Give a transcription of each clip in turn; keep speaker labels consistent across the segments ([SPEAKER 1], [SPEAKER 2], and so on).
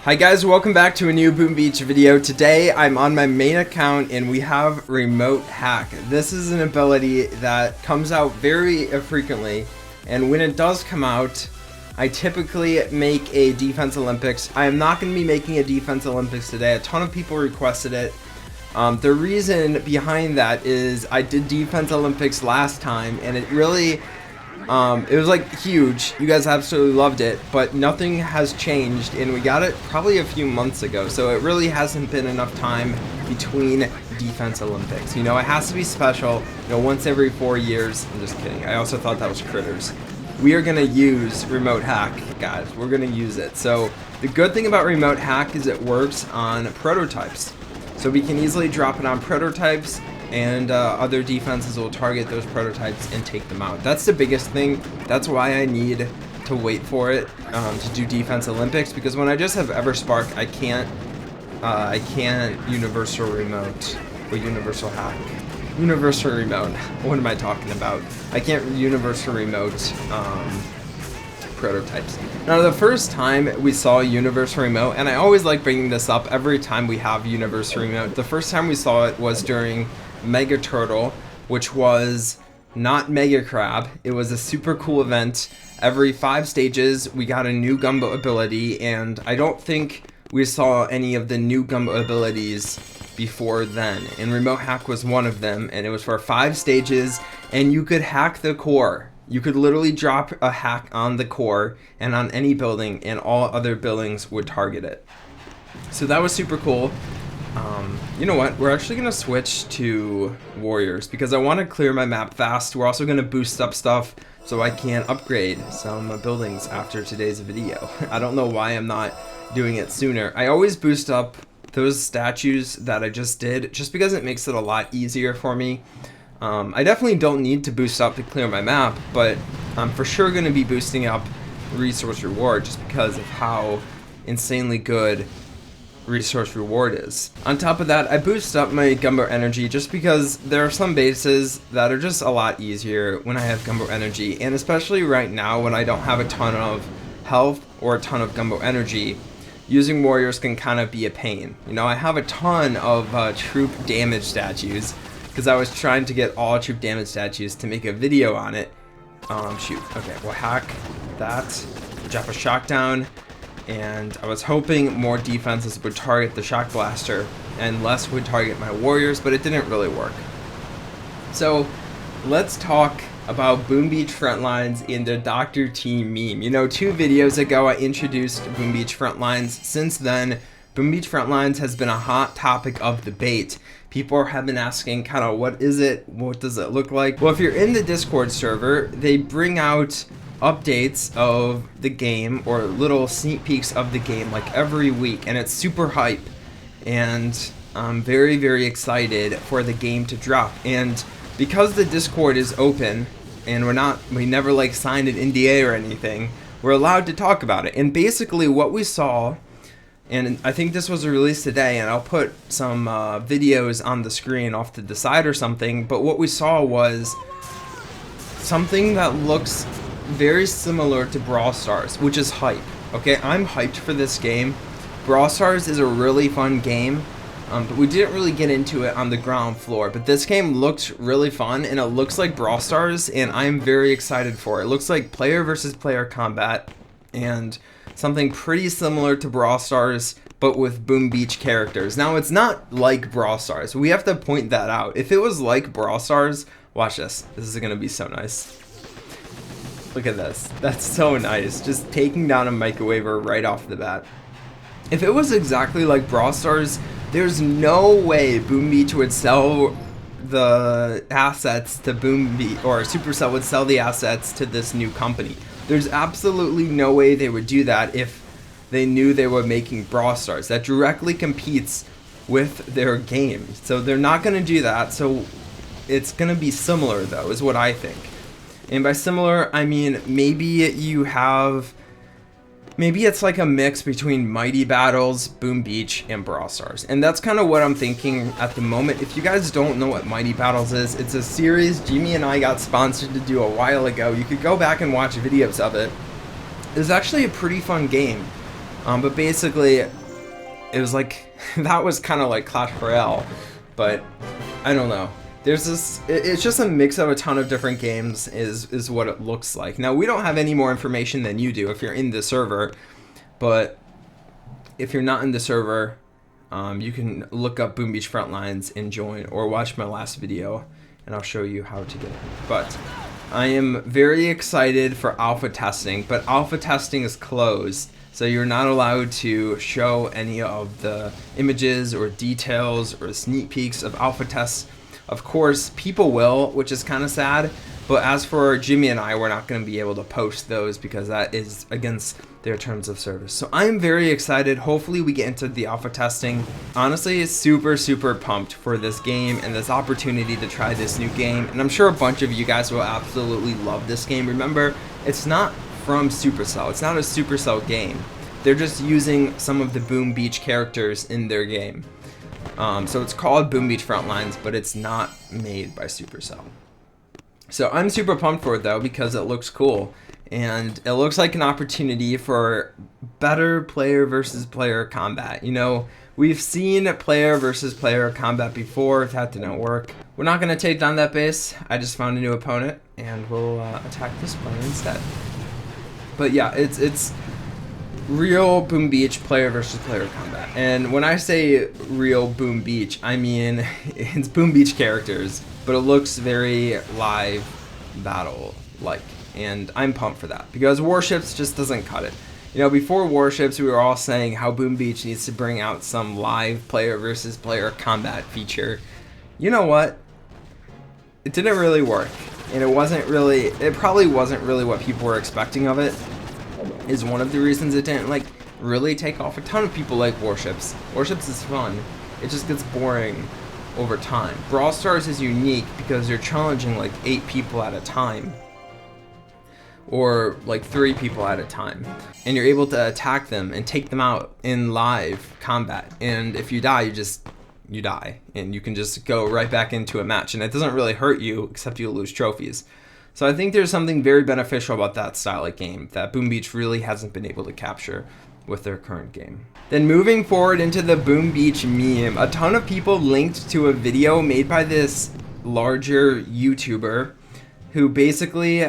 [SPEAKER 1] Hi guys, welcome back to a new Boom Beach video. Today I'm on my main account and we have Remote Hack. This is an ability that comes out very frequently, and when it does come out, I typically make a Defense Olympics. I am not going to be making a Defense Olympics today. A ton of people requested it. The reason behind that is I did Defense Olympics last time and it really it was like huge. You guys absolutely loved it, but nothing has changed, and we got it probably a few months ago, so it really hasn't been enough time between Defense Olympics. You know, it has to be special, you know, once every 4 years. I'm just kidding. I also thought that was critters. We are gonna use Remote Hack, guys. We're gonna use it. So the good thing about Remote Hack is it works on prototypes. So we can easily drop it on prototypes, and other defenses will target those prototypes and take them out. That's the biggest thing. That's why I need to wait for it to do Defense Olympics, because when I just have EverSpark, I can't universal remote or universal hack. Universal remote. What am I talking about? I can't universal remote prototypes. Now, the first time we saw universal remote, and I always like bringing this up every time we have universal remote, the first time we saw it was during Mega Turtle, which was not Mega Crab. It was a super cool event. Every 5 stages we got a new Gumbo ability, and I don't think we saw any of the new Gumbo abilities before then, and Remote Hack was one of them, and it was for 5 stages, and you could hack the core. You could literally drop a hack on the core and on any building, and all other buildings would target it. So that was super cool. You know what? We're actually going to switch to Warriors because I want to clear my map fast. We're also going to boost up stuff so I can upgrade some buildings after today's video. I don't know why I'm not doing it sooner. I always boost up those statues that I just did just because it makes it a lot easier for me. I definitely don't need to boost up to clear my map, but I'm for sure going to be boosting up resource reward just because of how insanely good resource reward is. On top of that, I boost up my Gumbo energy just because there are some bases that are just a lot easier when I have Gumbo energy, and especially right now when I don't have a ton of health or a ton of Gumbo energy, using warriors can kind of be a pain. You know, I have a ton of troop damage statues because I was trying to get all troop damage statues to make a video on it. Shoot. Okay, we'll hack that, drop a shock down, and I was hoping more defenses would target the shock blaster and less would target my warriors, but it didn't really work. So let's talk about Boom Beach Frontlines in the Dr. T meme. You know, 2 videos ago I introduced Boom Beach Frontlines. Since then, Boom Beach Frontlines has been a hot topic of debate. People have been asking kind of, what is it? What does it look like? Well, if you're in the Discord server, they bring out updates of the game or little sneak peeks of the game like every week, and it's super hype, and I'm very, very excited for the game to drop. And because the Discord is open and we never like signed an NDA or anything, we're allowed to talk about it. And basically what we saw, and I think this was released today, and I'll put some videos on the screen off to the side or something, but what we saw was something that looks very similar to Brawl Stars, which is hype. Okay, I'm hyped for this game. Brawl Stars is a really fun game, but we didn't really get into it on the ground floor. But this game looked really fun, and it looks like Brawl Stars, and I'm very excited for it. It looks like player versus player combat, and something pretty similar to Brawl Stars, but with Boom Beach characters. Now, it's not like Brawl Stars. We have to point that out. If it was like Brawl Stars, watch this. This is gonna be so nice. Look at this. That's so nice. Just taking down a microwaver right off the bat. If it was exactly like Brawl Stars, there's no way Boom Beach would sell the assets to Boom Beach, or Supercell would sell the assets to this new company. There's absolutely no way they would do that if they knew they were making Brawl Stars. That directly competes with their game. So they're not going to do that. So it's going to be similar, though, is what I think. And by similar, I mean maybe it's like a mix between Mighty Battles, Boom Beach, and Brawl Stars. And that's kind of what I'm thinking at the moment. If you guys don't know what Mighty Battles is, it's a series Jimmy and I got sponsored to do a while ago. You could go back and watch videos of it. It's actually a pretty fun game. But basically, it was like, that was kind of like Clash Royale, but I don't know. There's this, it's just a mix of a ton of different games is what it looks like. Now, we don't have any more information than you do if you're in the server, but if you're not in the server, you can look up Boom Beach Frontlines and join, or watch my last video, and I'll show you how to get it. But I am very excited for alpha testing, but alpha testing is closed, so you're not allowed to show any of the images or details or sneak peeks of alpha tests. Of course, people will, which is kind of sad, but as for Jimmy and I, we're not going to be able to post those because that is against their terms of service. So I'm very excited. Hopefully we get into the alpha testing. Honestly, super pumped for this game and this opportunity to try this new game, and I'm sure a bunch of you guys will absolutely love this game. Remember, it's not from Supercell. It's not a Supercell game. They're just using some of the Boom Beach characters in their game. So it's called Boom Beach Frontlines, but it's not made by Supercell. So I'm super pumped for it though, because it looks cool, and it looks like an opportunity for better player versus player combat. You know, we've seen player versus player combat before. That didn't work. We're not going to take down that base. I just found a new opponent, and we'll attack this player instead. But yeah, it's real Boom Beach player versus player combat. And when I say real Boom Beach, I mean it's Boom Beach characters, but it looks very live battle like, and I'm pumped for that because Warships just doesn't cut it. You know, before Warships, we were all saying how Boom Beach needs to bring out some live player versus player combat feature. You know what? It didn't really work, and it probably wasn't really what people were expecting of it. Is one of the reasons it didn't like really take off. A ton of people like Warships. Warships is fun. It just gets boring over time. Brawl Stars is unique because you're challenging like 8 people at a time, or like 3 people at a time, and you're able to attack them and take them out in live combat. And if you die, you die, and you can just go right back into a match, and it doesn't really hurt you except you lose trophies. So I think there's something very beneficial about that style of game that Boom Beach really hasn't been able to capture with their current game. Then moving forward into the Boom Beach meme, a ton of people linked to a video made by this larger YouTuber who basically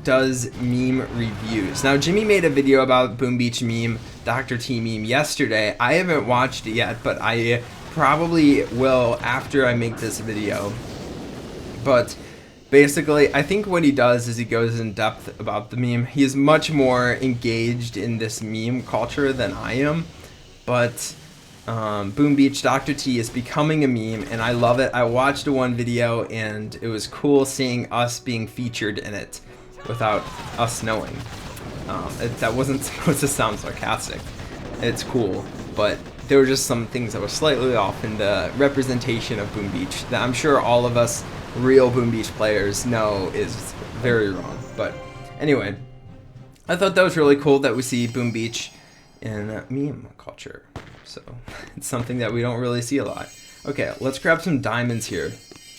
[SPEAKER 1] does meme reviews. Now, Jimmy made a video about Boom Beach meme, Dr. T meme, yesterday. I haven't watched it yet, but I probably will after I make this video. But basically, I think what he does is he goes in depth about the meme. He is much more engaged in this meme culture than I am, but Boom Beach Dr. T is becoming a meme, and I love it. I watched one video, and it was cool seeing us being featured in it without us knowing. That wasn't supposed to sound sarcastic. It's cool, but there were just some things that were slightly off in the representation of Boom Beach that I'm sure all of us real Boom Beach players know is very wrong. But anyway, I thought that was really cool that we see Boom Beach in meme culture. So it's something that we don't really see a lot. Okay, let's grab some diamonds here.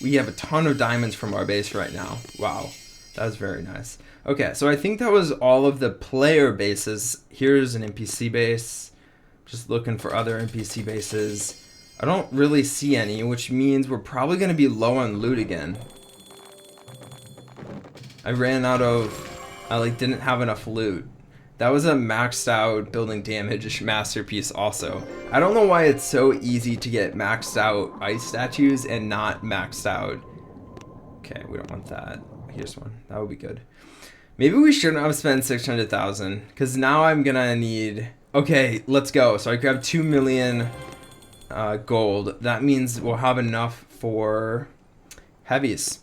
[SPEAKER 1] We have a ton of diamonds from our base right now. Wow, that was very nice. Okay, so I think that was all of the player bases. Here's an NPC base. Just looking for other NPC bases. I don't really see any, which means we're probably going to be low on loot again. I didn't have enough loot. That was a maxed out building damage masterpiece also. I don't know why it's so easy to get maxed out ice statues and not maxed out. Okay, we don't want that. Here's one. That would be good. Maybe we shouldn't have spent 600,000, because now I'm going to need... Okay, let's go. So I grabbed 2 million... gold. That means we'll have enough for heavies.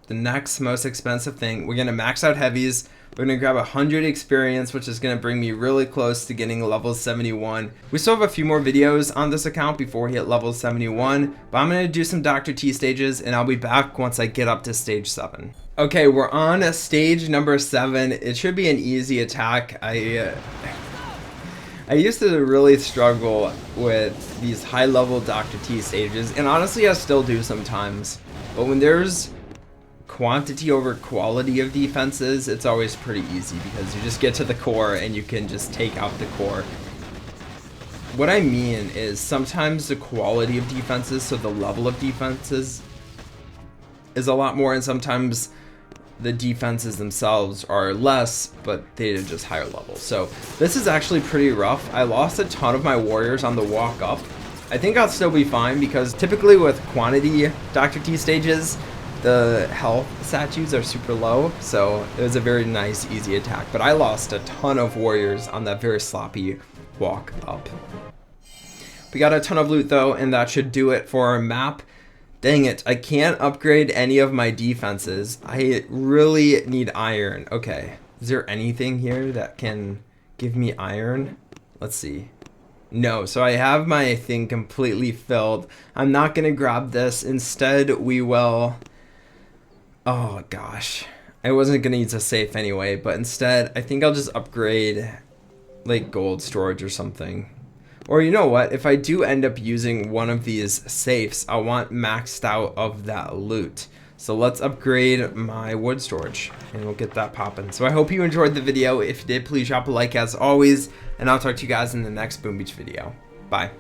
[SPEAKER 1] The next most expensive thing, we're gonna max out heavies. We're gonna grab 100 experience, which is gonna bring me really close to getting level 71. We still have a few more videos on this account before we hit level 71, but I'm gonna do some Dr. T stages, and I'll be back once I get up to stage 7. Okay, we're on stage number 7. It should be an easy attack. I used to really struggle with these high-level Dr. T stages, and honestly I still do sometimes. But when there's quantity over quality of defenses, it's always pretty easy because you just get to the core and you can just take out the core what I mean is sometimes the quality of defenses, so the level of defenses, is a lot more, and sometimes the defenses themselves are less, but they're just higher levels. So this is actually pretty rough. I lost a ton of my warriors on the walk up. I think I'll still be fine because typically with quantity Dr. T stages, the health statues are super low, so it was a very nice, easy attack. But I lost a ton of warriors on that very sloppy walk up. We got a ton of loot though, and that should do it for our map. Dang it, I can't upgrade any of my defenses. I really need iron. Okay, is there anything here that can give me iron? Let's see. No, so I have my thing completely filled. I'm not gonna grab this. Instead, we will... Oh gosh, I wasn't gonna use a safe anyway, but instead, I think I'll just upgrade like gold storage or something. Or you know what, if I do end up using one of these safes, I want maxed out of that loot. So let's upgrade my wood storage and we'll get that popping. So I hope you enjoyed the video. If you did, please drop a like as always, and I'll talk to you guys in the next Boom Beach video. Bye.